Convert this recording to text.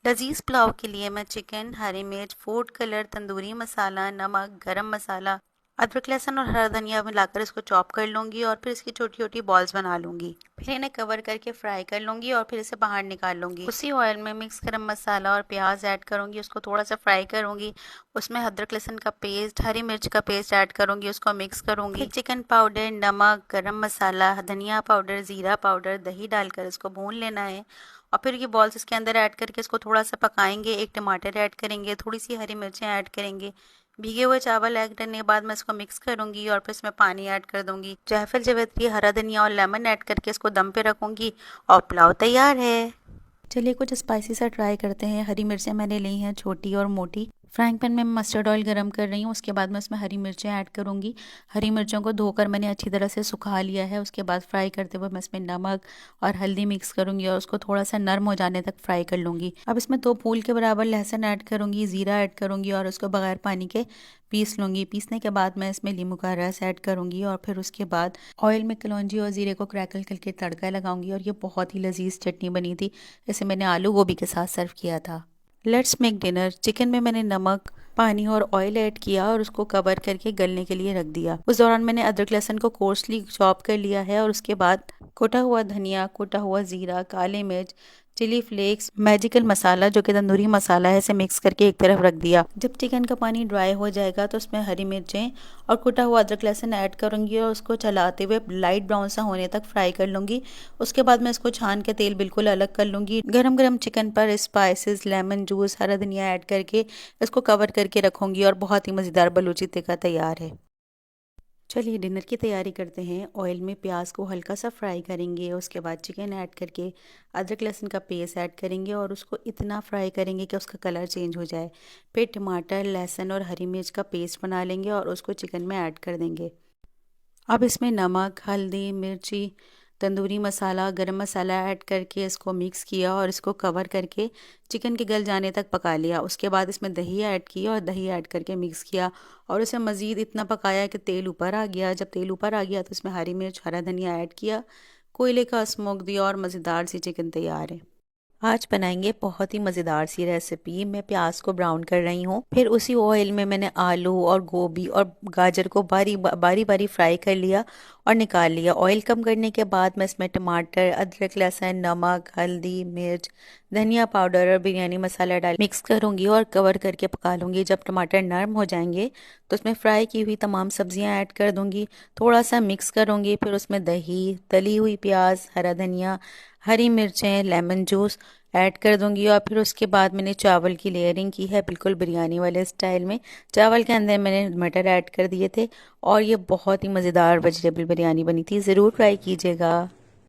लजीज पुलाव के लिए मैं चिकन, हरी मिर्च, फूड कलर, तंदूरी मसाला, नमक, गरम मसाला, अदरक लहसुन और हरा धनिया मिलाकर इसको चॉप कर लूंगी और फिर इसकी छोटी छोटी बॉल्स बना लूंगी। फिर इन्हें कवर करके फ्राई कर लूंगी और फिर इसे बाहर निकाल लूंगी। उसी ऑयल में मिक्स गरम मसाला और प्याज ऐड करूंगी, उसको थोड़ा सा फ्राई करूंगी। उसमें अदरक लहसुन का पेस्ट, हरी मिर्च का पेस्ट ऐड करूंगी, उसको मिक्स करूंगी। फिर चिकन पाउडर, नमक, गरम मसाला, धनिया पाउडर, जीरा पाउडर, दही डालकर इसको भून लेना है और फिर ये बॉल्स इसके अंदर ऐड करके इसको थोड़ा सा पकाएंगे। एक टमाटर ऐड करेंगे, थोड़ी सी हरी मिर्चें ऐड करेंगे। भीगे हुए चावल ऐड करने के बाद मैं इसको मिक्स करूंगी और फिर इसमें पानी ऐड कर दूंगी। जायफल, जावित्री, हरा धनिया और लेमन ऐड करके इसको दम पे रखूंगी और पुलाव तैयार है। चलिए कुछ स्पाइसी सा ट्राई करते हैं। हरी मिर्चें मैंने ली हैं छोटी और मोटी। फ्राइंग पैन में मस्टर्ड ऑयल गरम कर रही हूँ। उसके बाद मैं इसमें हरी मिर्चें ऐड करूँगी। हरी मिर्चों को धोकर मैंने अच्छी तरह से सुखा लिया है। उसके बाद फ्राई करते हुए मैं इसमें नमक और हल्दी मिक्स करूँगी और उसको थोड़ा सा नरम हो जाने तक फ्राई कर लूँगी। अब इसमें 2 फूल के बराबर लहसुन ऐड करूँगी, ज़ीरा ऐड करूँगी और उसको बगैर पानी के पीस लूँगी। पीसने के बाद मैं इसमें नींबू का रस ऐड करूँगी और फिर उसके बाद ऑयल में कलौंजी और ज़ीरे को क्रैकल करके तड़का लगाऊंगी और ये बहुत ही लजीज चटनी बनी थी। इसे मैंने आलू गोभी के साथ सर्व किया था। Let's make dinner. चिकन में मैंने नमक, पानी और ऑयल ऐड किया और उसको कवर करके गलने के लिए रख दिया। उस दौरान मैंने अदरक लहसुन को कोर्सली चॉप कर लिया है और उसके बाद कुटा हुआ धनिया, कुटा हुआ जीरा, काली मिर्च, चिली फ्लेक्स, मैजिकल मसाला जो कि तंदूरी मसाला है, इसे मिक्स करके एक तरफ रख दिया। जब चिकन का पानी ड्राई हो जाएगा तो उसमें हरी मिर्चें और कुटा हुआ अदरक लहसुन ऐड करूंगी और उसको चलाते हुए लाइट ब्राउन सा होने तक फ्राई कर लूंगी। उसके बाद मैं इसको छान के तेल बिल्कुल अलग कर लूंगी। गरम गरम चिकन पर स्पाइसेस, लेमन जूस, हरा धनिया ऐड करके इसको कवर करके रखूंगी और बहुत ही मज़ेदार बलूची टिक्का तैयार है। चलिए डिनर की तैयारी करते हैं। ऑयल में प्याज को हल्का सा फ्राई करेंगे, उसके बाद चिकन ऐड करके अदरक लहसुन का पेस्ट ऐड करेंगे और उसको इतना फ्राई करेंगे कि उसका कलर चेंज हो जाए। फिर टमाटर, लहसुन और हरी मिर्च का पेस्ट बना लेंगे और उसको चिकन में ऐड कर देंगे। अब इसमें नमक, हल्दी, मिर्ची, तंदूरी मसाला, गरम मसाला ऐड करके इसको मिक्स किया और इसको कवर करके चिकन के गल जाने तक पका लिया। उसके बाद इसमें दही ऐड की और दही ऐड करके मिक्स किया और इसे मज़ीद इतना पकाया कि तेल ऊपर आ गया। जब तेल ऊपर आ गया तो इसमें हरी मिर्च, हरा धनिया ऐड किया, कोयले का स्मोक दिया और मज़ेदार सी चिकन तैयार है। आज बनाएंगे बहुत ही मज़ेदार सी रेसिपी। मैं प्याज को ब्राउन कर रही हूँ, फिर उसी ऑयल में मैंने आलू और गोभी और गाजर को बारी बारी फ्राई कर लिया और निकाल लिया। ऑयल कम करने के बाद मैं इसमें टमाटर, अदरक लहसुन, नमक, हल्दी, मिर्च, धनिया पाउडर और बिरयानी मसाला डाल मिक्स करूँगी और कवर करके पका लूँगी। जब टमाटर नरम हो जाएंगे तो उसमें फ्राई की हुई तमाम सब्जियाँ ऐड कर दूँगी, थोड़ा सा मिक्स करूँगी। फिर उसमें दही, तली हुई प्याज, हरा धनिया, हरी मिर्चें, लेमन जूस ऐड कर दूंगी और फिर उसके बाद मैंने चावल की लेयरिंग की है बिल्कुल बिरयानी वाले स्टाइल में। चावल के अंदर मैंने मटर ऐड कर दिए थे और ये बहुत ही मज़ेदार वेजिटेबल बिरयानी बनी थी। ज़रूर ट्राई कीजिएगा।